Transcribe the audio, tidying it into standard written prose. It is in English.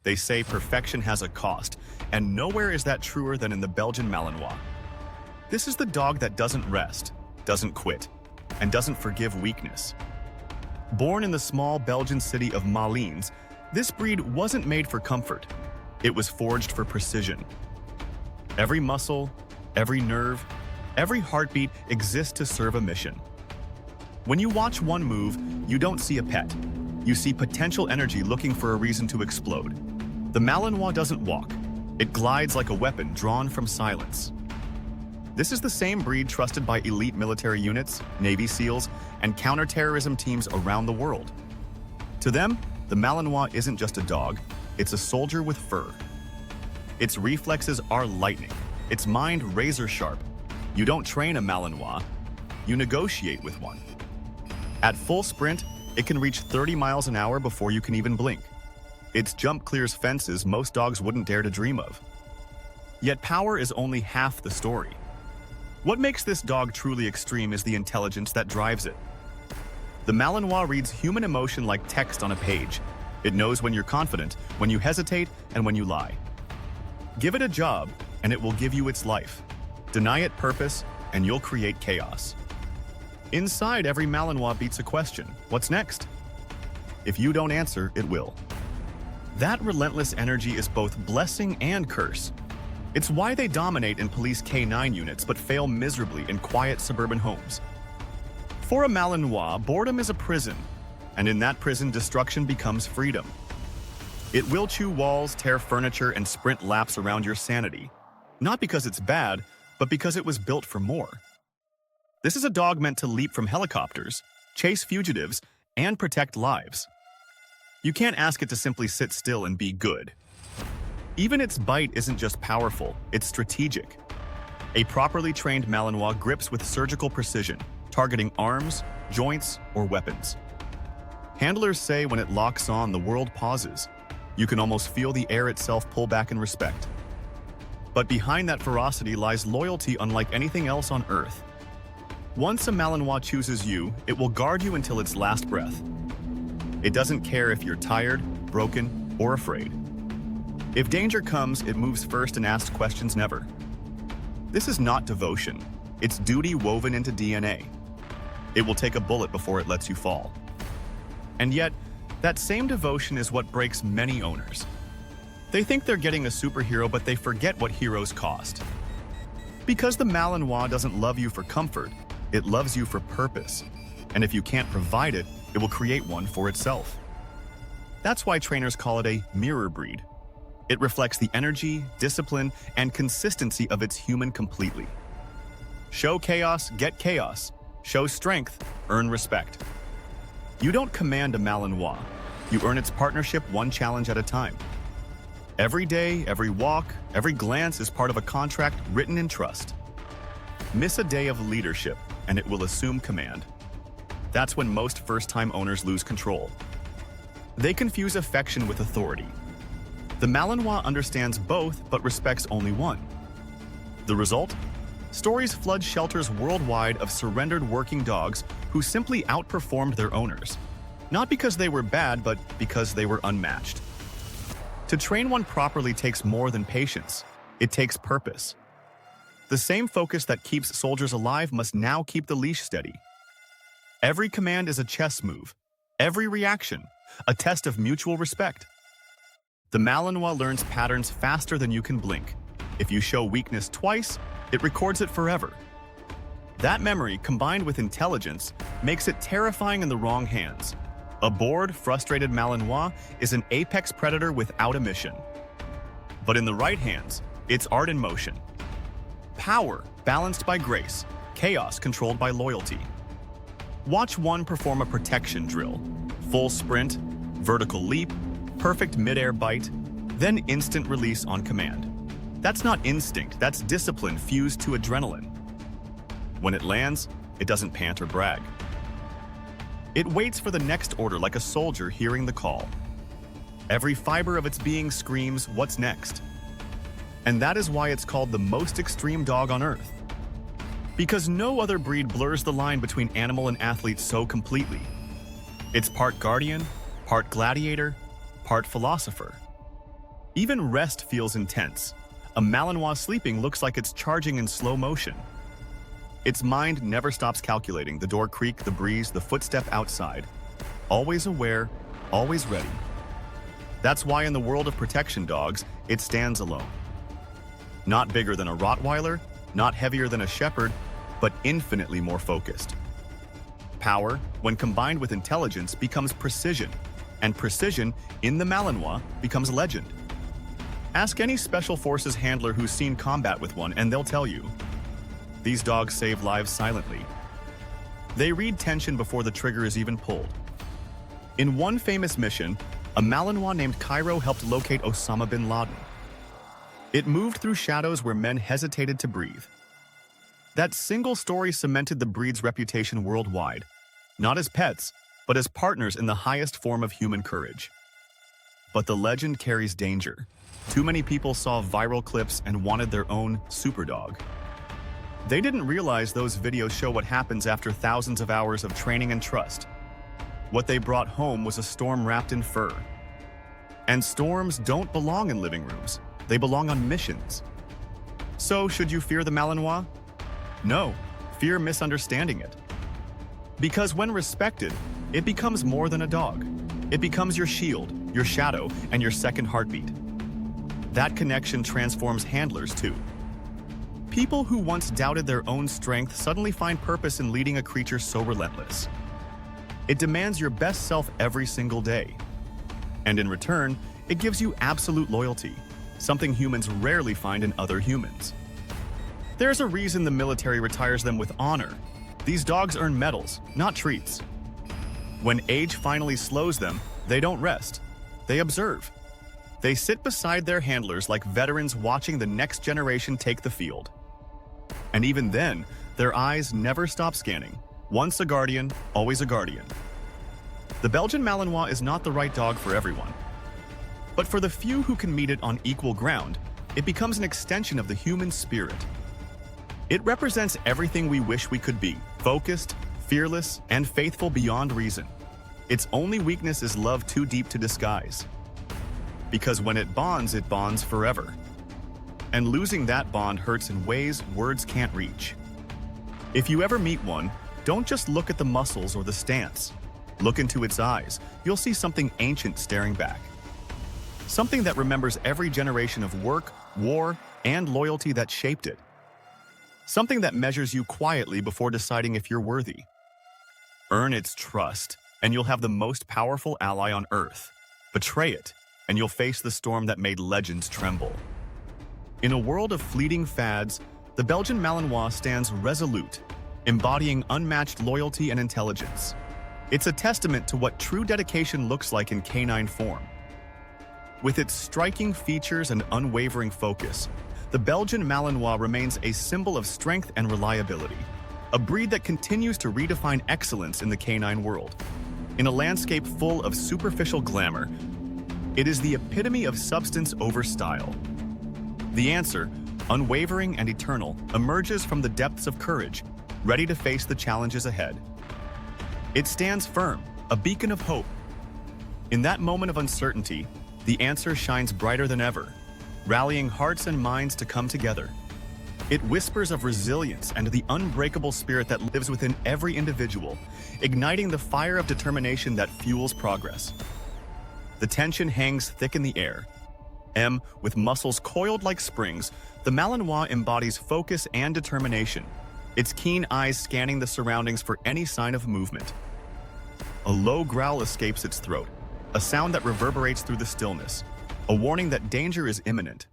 They say perfection has a cost, and nowhere is that truer than in the Belgian Malinois. This is the dog that doesn't rest, doesn't quit, and doesn't forgive weakness. Born in the small Belgian city of Malines, this breed wasn't made for comfort. It was forged for precision. Every muscle, every nerve, every heartbeat exists to serve a mission. When you watch one move, you don't see a pet. You see potential energy looking for a reason to explode. The Malinois doesn't walk. It glides like a weapon drawn from silence. This is the same breed trusted by elite military units, Navy SEALs, and counterterrorism teams around the world. To them, the Malinois isn't just a dog, it's a soldier with fur. Its reflexes are lightning, its mind razor sharp. You don't train a Malinois, you negotiate with one. At full sprint, it can reach 30 miles an hour before you can even blink. Its jump clears fences most dogs wouldn't dare to dream of. Yet power is only half the story. What makes this dog truly extreme is the intelligence that drives it. The Malinois reads human emotion like text on a page. It knows when you're confident, when you hesitate, and when you lie. Give it a job, and it will give you its life. Deny it purpose, and you'll create chaos. Inside every Malinois beats a question: what's next? If you don't answer, it will. That relentless energy is both blessing and curse. It's why they dominate in police K9 units but fail miserably in quiet suburban homes. For a Malinois, boredom is a prison, and in that prison, destruction becomes freedom. It will chew walls, tear furniture, and sprint laps around your sanity. Not because it's bad, but because it was built for more. This is a dog meant to leap from helicopters, chase fugitives, and protect lives. You can't ask it to simply sit still and be good. Even its bite isn't just powerful, it's strategic. A properly trained Malinois grips with surgical precision, targeting arms, joints, or weapons. Handlers say when it locks on, the world pauses. You can almost feel the air itself pull back in respect. But behind that ferocity lies loyalty unlike anything else on Earth. Once a Malinois chooses you, it will guard you until its last breath. It doesn't care if you're tired, broken, or afraid. If danger comes, it moves first and asks questions never. This is not devotion. It's duty woven into DNA. It will take a bullet before it lets you fall. And yet, that same devotion is what breaks many owners. They think they're getting a superhero, but they forget what heroes cost. Because the Malinois doesn't love you for comfort, it loves you for purpose. And if you can't provide it, it will create one for itself. That's why trainers call it a mirror breed. It reflects the energy, discipline, and consistency of its human completely. Show chaos, get chaos. Show strength, earn respect. You don't command a Malinois. You earn its partnership one challenge at a time. Every day, every walk, every glance is part of a contract written in trust. Miss a day of leadership, and it will assume command. That's when most first-time owners lose control. They confuse affection with authority. The Malinois understands both but respects only one. The result? Stories flood shelters worldwide of surrendered working dogs who simply outperformed their owners. Not because they were bad, but because they were unmatched. To train one properly takes more than patience. It takes purpose. The same focus that keeps soldiers alive must now keep the leash steady. Every command is a chess move. Every reaction, a test of mutual respect. The Malinois learns patterns faster than you can blink. If you show weakness twice, it records it forever. That memory, combined with intelligence, makes it terrifying in the wrong hands. A bored, frustrated Malinois is an apex predator without a mission. But in the right hands, it's art in motion. Power balanced by grace, chaos controlled by loyalty. Watch one perform a protection drill. Full sprint, vertical leap, perfect mid-air bite, then instant release on command. That's not instinct, that's discipline fused to adrenaline. When it lands, it doesn't pant or brag. It waits for the next order like a soldier hearing the call. Every fiber of its being screams, "What's next?" And that is why it's called the most extreme dog on Earth. Because no other breed blurs the line between animal and athlete so completely. It's part guardian, part gladiator, part philosopher. Even rest feels intense. A Malinois sleeping looks like it's charging in slow motion. Its mind never stops calculating the door creak, the breeze, the footstep outside. Always aware, always ready. That's why in the world of protection dogs, it stands alone. Not bigger than a Rottweiler, not heavier than a Shepherd, but infinitely more focused. Power, when combined with intelligence, becomes precision, and precision in the Malinois becomes legend. Ask any Special Forces handler who's seen combat with one, and they'll tell you. These dogs save lives silently. They read tension before the trigger is even pulled. In one famous mission, a Malinois named Cairo helped locate Osama bin Laden. It moved through shadows where men hesitated to breathe. That single story cemented the breed's reputation worldwide, not as pets, but as partners in the highest form of human courage. But the legend carries danger. Too many people saw viral clips and wanted their own superdog. They didn't realize those videos show what happens after thousands of hours of training and trust. What they brought home was a storm wrapped in fur. And storms don't belong in living rooms. They belong on missions. So, should you fear the Malinois? No, fear misunderstanding it. Because when respected, it becomes more than a dog. It becomes your shield, your shadow, and your second heartbeat. That connection transforms handlers too. People who once doubted their own strength suddenly find purpose in leading a creature so relentless. It demands your best self every single day. And in return, it gives you absolute loyalty, something humans rarely find in other humans. There's a reason the military retires them with honor. These dogs earn medals, not treats. When age finally slows them, they don't rest. They observe. They sit beside their handlers like veterans watching the next generation take the field. And even then, their eyes never stop scanning. Once a guardian, always a guardian. The Belgian Malinois is not the right dog for everyone. But for the few who can meet it on equal ground, it becomes an extension of the human spirit. It represents everything we wish we could be: focused, fearless, and faithful beyond reason. Its only weakness is love too deep to disguise. Because when it bonds forever. And losing that bond hurts in ways words can't reach. If you ever meet one, don't just look at the muscles or the stance. Look into its eyes. You'll see something ancient staring back. Something that remembers every generation of work, war, and loyalty that shaped it. Something that measures you quietly before deciding if you're worthy. Earn its trust, and you'll have the most powerful ally on Earth. Betray it, and you'll face the storm that made legends tremble. In a world of fleeting fads, the Belgian Malinois stands resolute, embodying unmatched loyalty and intelligence. It's a testament to what true dedication looks like in canine form. With its striking features and unwavering focus, the Belgian Malinois remains a symbol of strength and reliability, a breed that continues to redefine excellence in the canine world. In a landscape full of superficial glamour, it is the epitome of substance over style. The answer, unwavering and eternal, emerges from the depths of courage, ready to face the challenges ahead. It stands firm, a beacon of hope. In that moment of uncertainty, the answer shines brighter than ever, rallying hearts and minds to come together. It whispers of resilience and the unbreakable spirit that lives within every individual, igniting the fire of determination that fuels progress. The tension hangs thick in the air. With muscles coiled like springs, the Malinois embodies focus and determination, its keen eyes scanning the surroundings for any sign of movement. A low growl escapes its throat, a sound that reverberates through the stillness, a warning that danger is imminent.